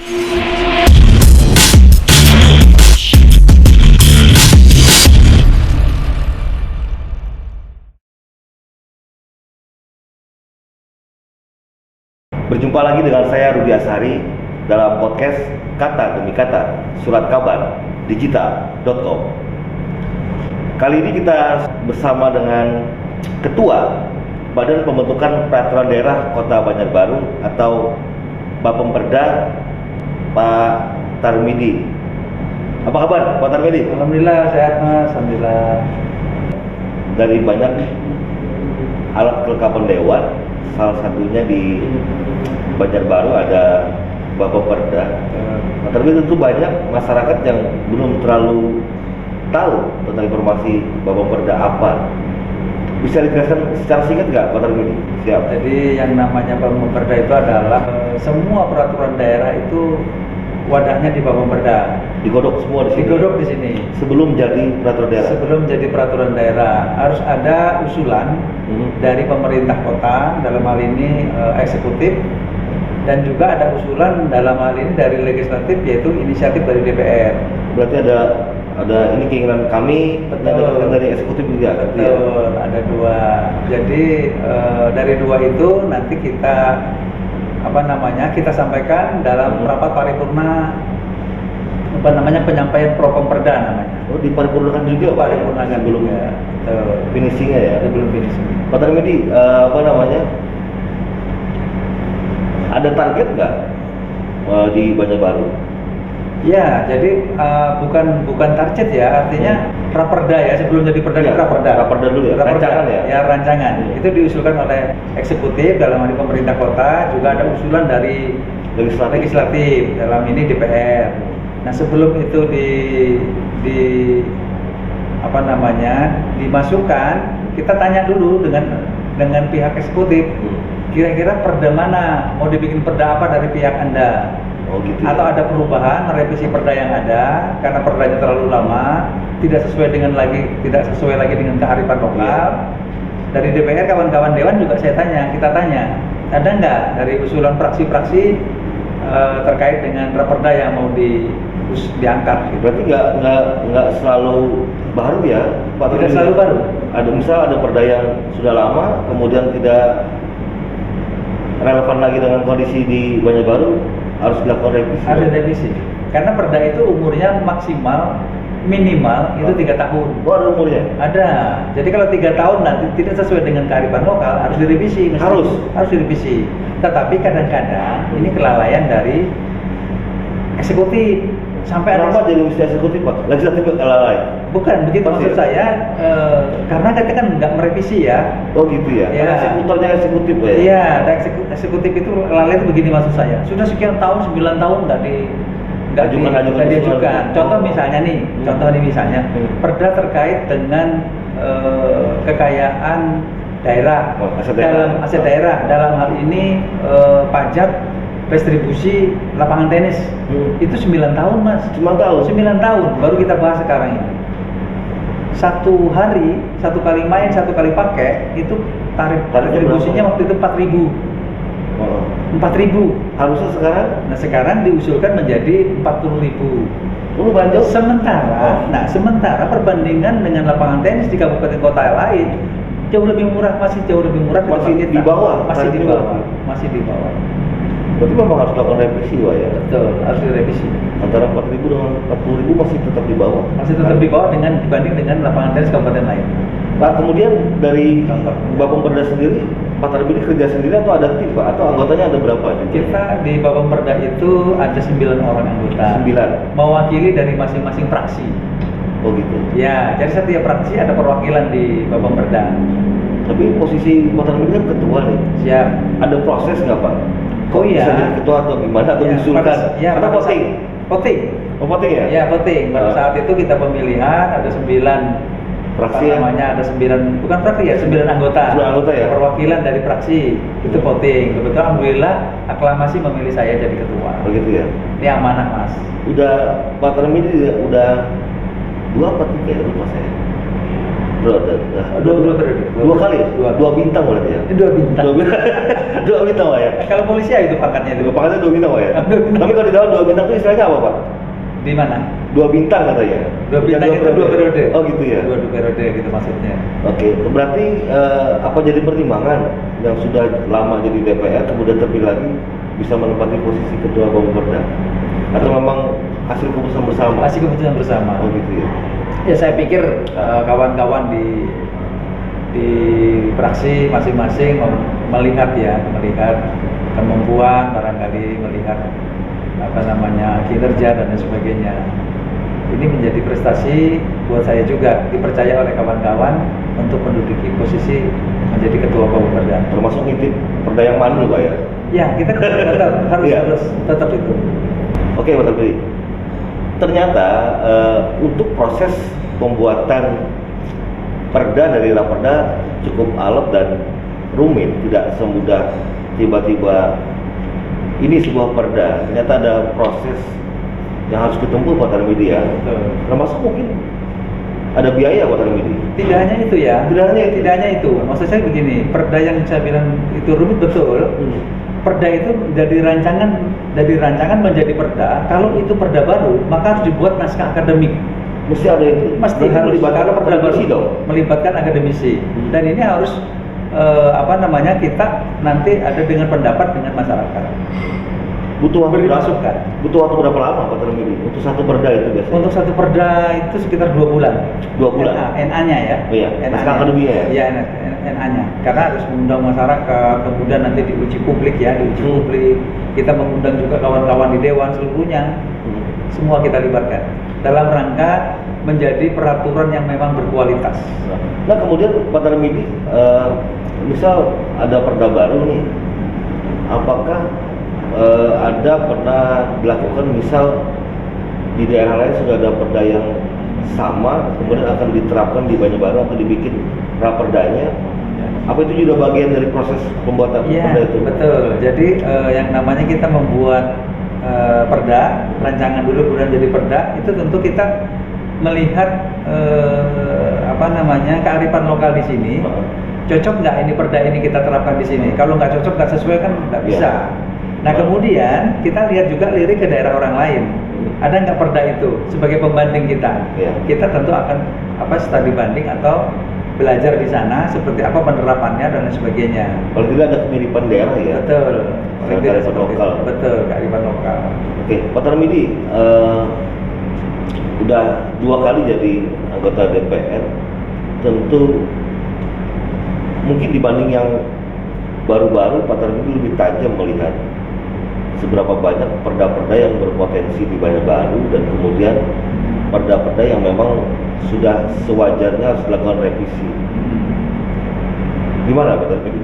Berjumpa lagi dengan saya Rudi Asari dalam podcast Kata Demi Kata, Surat Kabar Digital.com. Kali ini kita bersama dengan Ketua Badan Pembentukan Peraturan Daerah Kota Banjarbaru atau Bapemperda, Pak Tarmidi. Apa kabar Pak Tarmidi? Alhamdulillah sehat Mas, alhamdulillah. Dari banyak alat kelengkapan dewan, salah satunya di Banjarbaru ada Bapemperda. Tapi tentu banyak masyarakat yang belum terlalu tahu tentang informasi Bapemperda apa. Bisa dijelaskan secara singkat nggak Pak Tarmidi? Siap. Jadi yang namanya Bapemperda itu adalah semua peraturan daerah itu wadahnya di Bapemperda. Digodok semua di sini. Digodok di sini. Sebelum jadi peraturan daerah. Sebelum jadi peraturan daerah harus ada usulan dari pemerintah kota, dalam hal ini eksekutif, dan juga ada usulan dalam hal ini dari legislatif, yaitu inisiatif dari DPR. Berarti ada ini keinginan kami, ada keinginan dari eksekutif juga. Betul, ya? Ada dua. Jadi dari dua itu nanti kita kita sampaikan dalam rapat paripurna penyampaian Propemperda namanya. Oh, diparipurnakan juga Pak? Paripurnakan belum ya. Finishingnya ya? Belum finishing. Pak Tarmidi, ada target nggak di Banjarbaru? Ya, jadi bukan target ya, artinya raperda ya, sebelum jadi perda ya, raperda dulu ya, rancangan ya? Ya, rancangan. Itu diusulkan oleh eksekutif dalam hal ini pemerintah kota, juga ada usulan dari legislatif dalam ini DPR. Nah, sebelum itu dimasukkan, kita tanya dulu dengan pihak eksekutif. Kira-kira perda mana? Mau dibikin perda apa dari pihak Anda? Oh, gitu. Atau ada perubahan, merevisi perda yang ada karena perdanya terlalu lama, tidak sesuai lagi dengan kearifan lokal. Dari DPR kawan-kawan dewan juga kita tanya, ada nggak dari usulan fraksi-fraksi terkait dengan raperda yang mau diangkat? Gitu. Berarti nggak selalu baru ya, Pak? Tidak selalu baru. Ada perda yang sudah lama, kemudian tidak relevan lagi dengan kondisi di Banjarbaru, harus dilakukan revisi. Ada revisi, karena perda itu umurnya minimal itu 3 tahun. Oh, ada umurnya? Ada. Jadi kalau 3 tahun nanti tidak sesuai dengan kearifan lokal, harus direvisi. Harus direvisi. Tetapi kadang-kadang ini kelalaian dari eksekutif. Sampai kenapa jadi mesti eksekutif Pak? Legislatif lalai? Bukan, begitu maksud saya, karena kita kan nggak merevisi ya. Oh gitu ya? Ya. Eksekutornya eksekutif ya? Iya, eksekutif itu lalai itu begini maksud saya. Sudah sekian tahun, 9 tahun nggak diajukan. Contoh misalnya perda terkait dengan kekayaan daerah, dalam aset daerah, dalam hal ini pajak restribusi lapangan tenis. Itu 9 tahun Mas. 9 tahun baru kita bahas sekarang ini. Satu hari, 1 kali main, 1 kali pakai, itu tarif restribusinya waktu itu 4.000. 4.000. Harusnya sekarang? Nah, sekarang diusulkan menjadi 40.000. Banyak. Sementara perbandingan dengan lapangan tenis di kabupaten kota lain masih jauh lebih murah. Masih di bawah. Masih di bawah. Berarti memang harus dilakukan revisi Pak ya? Betul, harus direvisi. Antara 4.000 dengan 40.000 masih tetap di bawah. Di bawah dibanding dengan lapangan tenis kabupaten lain. Pak, kemudian dari Bapemperda sendiri, Pak Tarmidi kerja sendiri atau ada tim Pak? Atau anggotanya ada berapa? Kita di Bapemperda itu ada 9 orang anggota. 9? Mewakili dari masing-masing fraksi. Oh gitu? Ya, jadi setiap fraksi ada perwakilan di Bapemperda. Tapi posisi Pak Tarmidi kan ketua nih. Siap. Ada proses nggak Pak? Oh iya. Bisa jadi ketua atau gimana? Atau diusulkan? Atau voting? Voting ya? Ya, voting. Pada saat itu kita pemilihan ada 9 fraksi ada 9, bukan fraksi ya, 9 anggota. 9 anggota ya? Perwakilan dari fraksi. Itu voting. Kebetulan alhamdulillah aklamasi memilih saya jadi ketua. Begitu ya? Ini amanah Mas. Udah Pak Tarmidi udah 2 apa 3 ya lupa saya. periode. Nah, Dua periode. Dua kali, dua bintang berarti ya. Dua bintang. Dua bintang Pak ya. Kalau polisi ya itu pangkatnya itu. Pangkatnya dua bintang Pak ya. Tapi kalau di dalam dua bintang itu istilahnya apa Pak? Di mana? Dua bintang katanya. Dua bintang itu dua periode. Oh gitu ya. Dua periode gitu maksudnya. Oke, berarti apa jadi pertimbangan yang sudah lama jadi DPR kemudian terpilih lagi bisa menempati posisi ketua Bapeda? Atau memang hasil keputusan bersama? Hasil keputusan bersama. Oh gitu ya. Ya saya pikir kawan-kawan di fraksi masing-masing melihat kemampuan, barangkali melihat kinerja dan lain sebagainya. Ini menjadi prestasi buat saya juga, dipercaya oleh kawan-kawan untuk menduduki posisi menjadi ketua Bapeda. Termasuk ngintip perda yang mandul Pak ya? Ya, kita harus tetap itu. Oke Pak Terpilih. Ternyata untuk proses pembuatan perda dari Raperda cukup alot dan rumit, tidak semudah tiba-tiba ini sebuah perda. Ternyata ada proses yang harus ditempuh Pak Tarmidi ya. Termasuk mungkin ada biaya Pak Tarmidi. Tidak hanya itu ya. Tidak hanya itu. Maksud saya begini, perda yang saya bilang itu rumit betul. Perda itu dari rancangan menjadi perda. Kalau itu perda baru, maka harus dibuat naskah akademik. Mesti ada itu. Mesti harus melibatkan akademisi dong. Melibatkan akademisi. Dan ini harus kita nanti ada dengan pendapat dengan masyarakat. Butuh waktu masukan. Butuh waktu berapa lama Pak Tarmidi untuk satu perda itu biasanya? Untuk satu perda itu sekitar 2 bulan. 2 bulan. NA-nya ya. Oh iya. Naskah akademia ya. Iya, NA-nya. Karena harus mengundang masyarakat, kemudian nanti diuji publik ya, publik. Kita mengundang juga kawan-kawan di dewan seluruhnya. Semua kita libatkan dalam rangka menjadi peraturan yang memang berkualitas. Nah kemudian Pak Tarmidi, misal ada perda baru nih, apakah ada pernah dilakukan misal di daerah lain sudah ada perda yang sama kemudian akan diterapkan di Banjarbaru atau dibikin raperdanya? Apa itu juga bagian dari proses pembuatan perda itu? Betul. Jadi yang namanya kita membuat perda, rancangan dulu kemudian jadi perda, itu tentu kita melihat kearifan lokal di sini. Cocok nggak ini perda ini kita terapkan di sini? Kalau nggak cocok, nggak sesuai kan nggak bisa. Nah kemudian kita lihat juga lirik ke daerah orang lain. Ada nggak perda itu sebagai pembanding kita? Kita tentu akan studi banding atau belajar di sana seperti apa penerapannya dan lain sebagainya. Kalau tidak ada kemiripan daerah ya. Betul. Kearifan lokal. Betul, kearifan lokal. Oke, Pak Tarmidi, udah 2 kali jadi anggota DPR, tentu mungkin dibanding yang baru-baru Pak Tarmidi lebih tajam melihat seberapa banyak perda-perda yang berpotensi di Banjarbaru dan kemudian perda-perda yang memang sudah sewajarnya harus dilakukan revisi. Gimana Pak Tarmidi?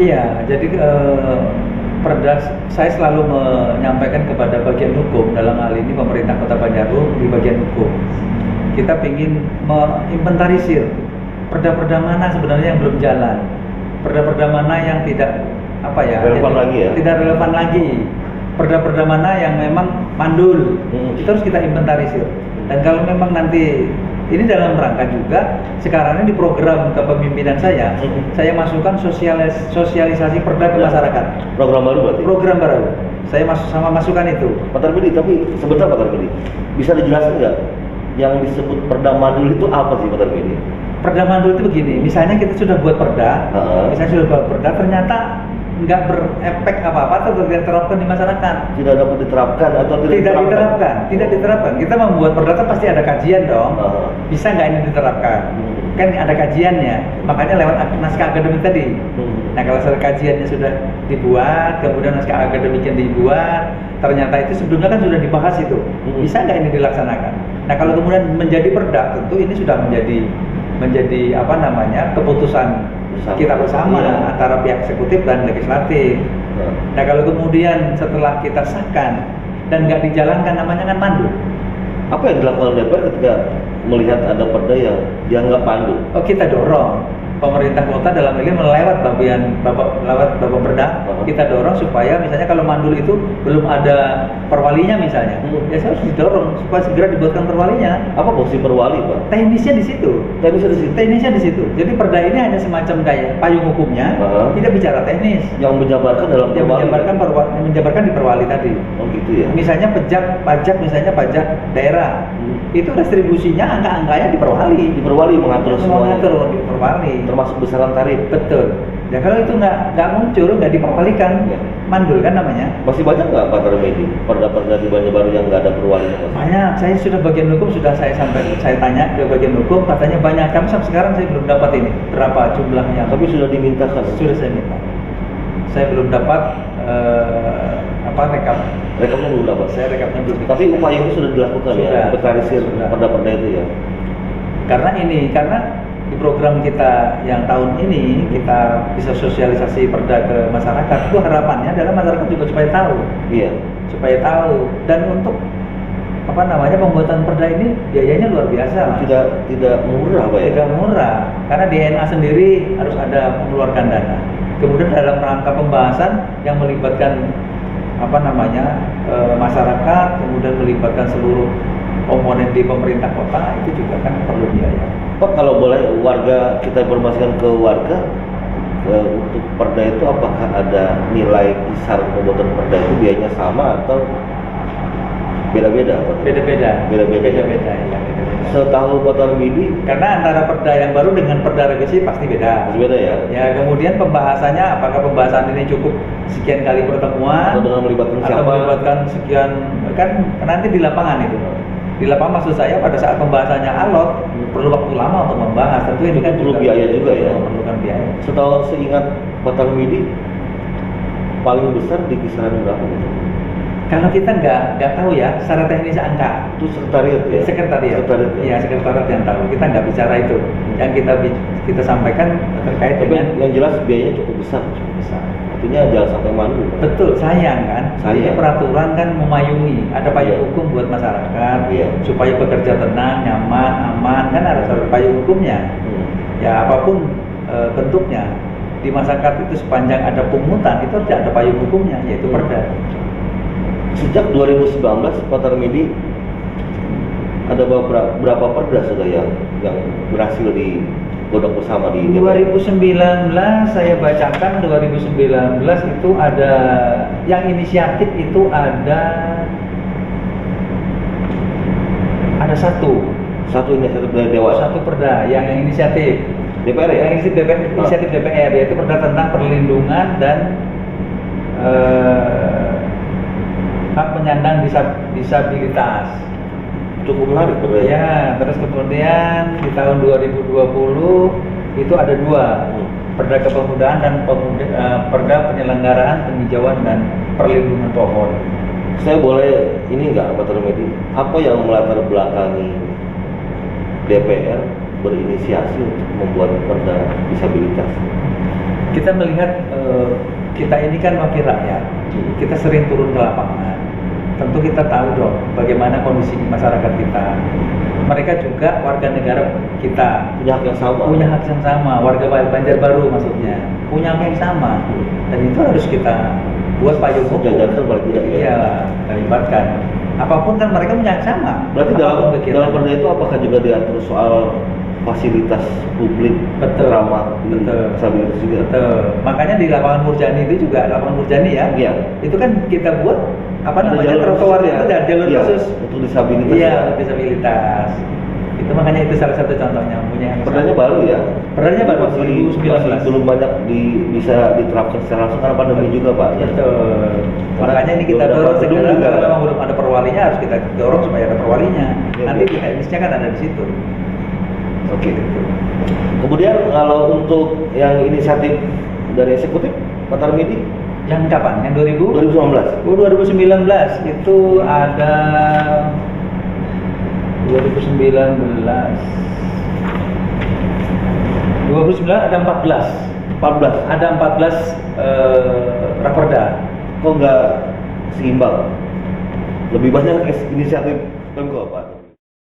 Iya, jadi perda saya selalu menyampaikan kepada bagian hukum, dalam hal ini pemerintah Kota Banjarbaru di bagian hukum. Kita ingin menginventarisir perda-perda mana sebenarnya yang belum jalan, perda-perda mana yang tidak tidak relevan lagi, perda-perda mana yang memang mandul. Itu harus kita inventarisir. Dan kalau memang nanti ini dalam rangka juga sekarang ini di program kepemimpinan saya masukkan sosialisasi perda ke masyarakat. Program baru berarti? Program baru. Saya masukkan itu. Pak Tarmidi, tapi sebentar Pak Tarmidi, bisa dijelaskan nggak yang disebut perda mandul itu apa sih Pak Tarmidi? Perda mandul itu begini, misalnya kita sudah buat perda, ternyata nggak berefek apa-apa atau tidak diterapkan di masyarakat. Tidak dapat diterapkan atau tidak diterapkan. Kita membuat perda pasti ada kajian dong. Bisa nggak ini diterapkan? Kan ada kajiannya. Makanya lewat naskah akademik tadi. Nah kalau kajiannya sudah dibuat, kemudian naskah akademiknya dibuat, ternyata itu sebelumnya kan sudah dibahas itu. Bisa nggak ini dilaksanakan? Nah kalau kemudian menjadi perda, tentu ini sudah menjadi keputusan kita bersama antara pihak eksekutif dan legislatif. Nah kalau kemudian setelah kita sahkan dan nggak dijalankan, namanya kan mandul. Apa yang dilakukan DPR ketika melihat ada perda yang dianggap mandul? Oh kita dorong pemerintah kota dalam ini melewat lewat Bapak Perda, kita dorong supaya misalnya kalau mandul itu belum ada perwalinya misalnya, ya saya harus didorong supaya segera dibuatkan perwalinya. Apa fungsi perwali, Pak? Teknisnya di situ. Teknisnya di situ. Jadi perda ini hanya semacam kayak payung hukumnya, tidak bicara teknis. Yang menjabarkan dalam perwali. Menjabarkan di perwali tadi. Oh gitu ya. Misalnya pajak daerah. Itu restribusinya angka-angkanya di perwali. Di perwali mengatur semuanya. Mengatur di perwali. Termasuk besaran tarif. Betul. Ya kalau itu nggak muncul, nggak diperwalikan, mandul kan namanya. Masih banyak nggak Pak Tarmedi perda-perda di Banjarbaru yang nggak ada perwalinya? Banyak. Saya sudah bagian hukum saya tanya ke bagian hukum, katanya banyak. Tapi sampai sekarang saya belum dapat ini berapa jumlahnya. Tapi sudah dimintakan. Sudah saya minta. Saya belum dapat rekamnya belum dapat. Saya rekamnya belum. Tapi upaya itu sudah dilakukan ya, inventarisir perda-perda itu ya. Karena di program kita yang tahun ini kita bisa sosialisasi perda ke masyarakat, itu harapannya adalah masyarakat juga supaya tahu. Iya. Supaya tahu, dan untuk pembuatan perda ini biayanya luar biasa. Tidak murah, Pak ya. Tidak murah, karena DNA sendiri harus ada mengeluarkan dana. Kemudian dalam rangka pembahasan yang melibatkan masyarakat, kemudian melibatkan seluruh komponen di pemerintah kota, itu juga kan perlu biaya. Pak, kalau boleh warga kita informasikan ke warga untuk perda itu apakah ada nilai kisar pembuatan perda itu biayanya sama atau beda-beda? Beda-beda. Setahu Pak Tarmedi, karena antara perda yang baru dengan perda revisi pasti beda. Beda ya. Ya, kemudian pembahasannya, apakah pembahasan ini cukup sekian kali pertemuan atau dengan melibatkan siapa? Atau melibatkan sekian, kan nanti di lapangan itu. Di lapangan maksud saya pada saat pembahasannya alot perlu waktu lama untuk membahas. Tentu itu kan perlu biaya juga ya. Memerlukan biaya. Setahu seingat Pak Tarmedi paling besar di kisaran berapa gitu? Kalau kita nggak tahu ya secara teknis angka. Itu sekretariat ya? Sekretariat ya, sekretariat yang tahu. Kita nggak bicara itu. Yang kita sampaikan terkait dengan yang jelas biayanya cukup besar. Artinya jangan sampai mandul. Betul, sayang kan. Jadi peraturan kan memayungi, ada payung hukum buat masyarakat supaya bekerja tenang, nyaman, aman, kan ada payung hukumnya. Ya apapun bentuknya di masyarakat itu sepanjang ada pungutan itu harus ada payung hukumnya, yaitu perda. Sejak 2019 Pak Tarmedi ada berapa perda sudah yang berhasil digodok bersama di DPR? 2019 saya bacakan 2019 itu ada yang inisiatif itu ada satu inisiatif dari Dewan. Satu perda yang inisiatif DPR ya? Yang inisiatif DPR yaitu perda tentang perlindungan dan hak penyandang disabilitas. Cukup menarik perda. Ya, terus kemudian di tahun 2020 itu ada dua, perda kepemudaan dan perda penyelenggaraan penghijauan dan perlindungan pohon. Saya boleh ini nggak Pak Tarmedi, apa yang melatar belakangi DPR berinisiasi untuk membuat perda disabilitas? Kita melihat kita ini kan wakil rakyat, kita sering turun ke lapangan. Tentu kita tahu dong bagaimana kondisi masyarakat kita. Mereka juga warga negara kita. Punya hak yang sama. Punya hak yang sama. Warga Banjarbaru maksudnya punya hak yang sama. Dan itu harus kita buat payung hukum. Sejajarkan paling tidak ya. Iya, libatkan. Apapun kan mereka punya hak sama. Berarti dalam perda itu apakah juga diatur soal fasilitas publik ramah disabilitas juga? Betul. Makanya di lapangan Murjani itu juga, lapangan Murjani ya. Iya. Itu kan kita buat trotoar itu ada jalur khusus untuk disabilitas. Iya, untuk disabilitas. Itu makanya itu salah satu contohnya. Perdanya baru ya? Perdanya baru, 2019. Belum banyak bisa diterapkan secara langsung karena pandemi juga Pak. Betul. Makanya ini kita dorong segera, kalau memang belum ada perwalinya harus kita dorong supaya ada perwalinya. Nanti di teknisnya kan ada di situ. Oke. Kemudian kalau untuk yang inisiatif dari eksekutif Pak Tarmedi yang kapan? Yang 2019. Oh, 2019 itu ada 2019 ada 14. Ada 14 raperda. Kok nggak seimbang? Lebih banyak inisiatif Pemko Pak?